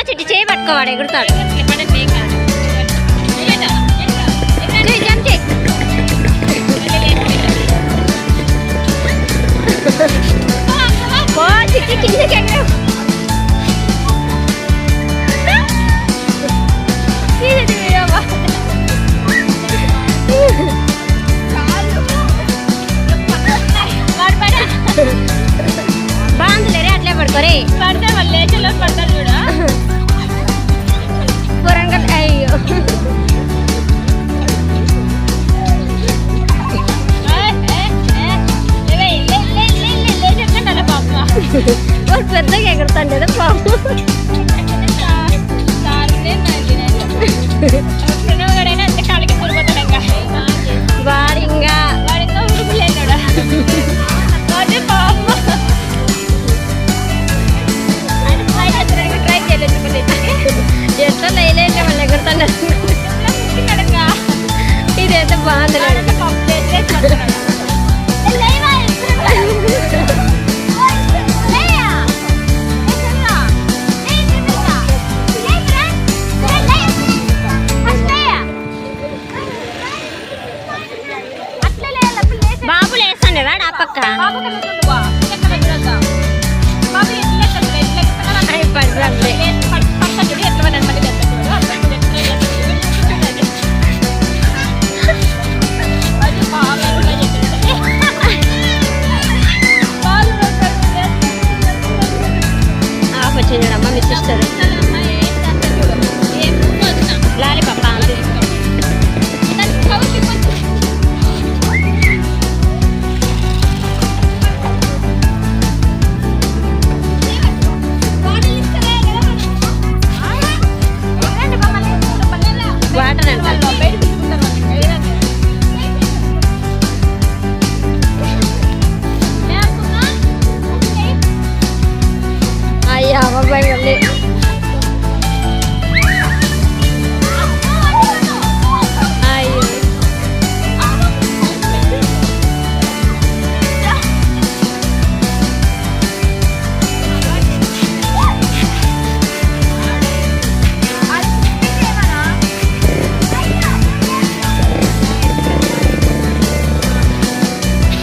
చిట్టి చేయి పట్టుకోవాడు ఎగురుతాడు. చిట్టి కిందకి ఎగరు. బాగుందిలేరే అట్లే పడుకోరే పడితే వాళ్ళు లేచేలో పడతారు చూడ కూరంగల్. అయ్యో పెద్దగా ఎగురుతాను కదా పాప. వాడింగా వాడితో ఉరుకులేడా ట్రై చేయలేదు. ఎట్లా లేదంటే వాళ్ళు ఎగురుతాను. ఇదైతే బాగుంది. బాబు లేస్తాండే వాడు ఆ పక్క వచ్చిండమ్మా మీ సిస్టర్ లాలిపాప. వాటర్ అంట. అయ్యా అబ్బాయి వెళ్ళి అయ్యో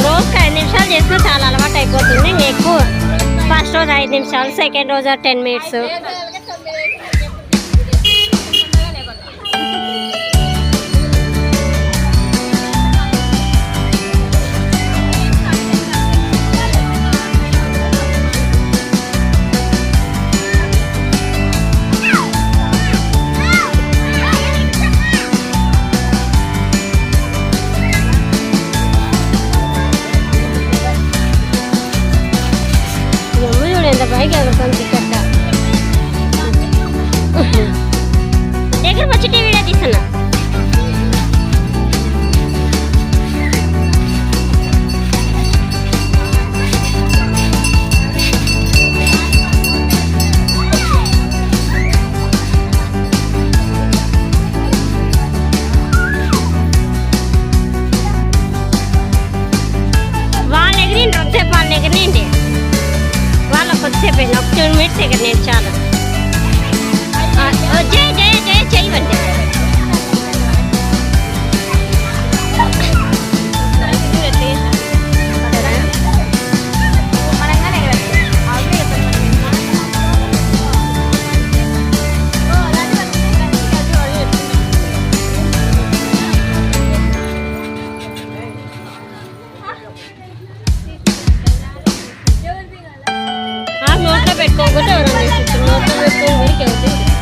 రోజుకి 5 నిమిషాలు చేసినా చాలా అలవాటు అయిపోతుంది. ఎక్కువ ఫస్ట్ రోజు 5 నిమిషాలు, సెకండ్ రోజు 10 మినిట్స్. ఎంత పైకి ఎగురుతాను చిక్కక్క. దగ్గర వచ్చి వీడియో తీస్తున్నా. వాళ్ళు ఎగిరిండి ఒకసేపు, వాళ్ళు ఎగిరిండి కొద్దిసేపు ఒక 2 మినిట్స్ ఇక్కడ నేను చాలు. జయ జయ జయ చేయవండి. నోట్లో పెట్టుకోకుండా నోట్లో పెట్టుకోవడానికి అవుతుంది.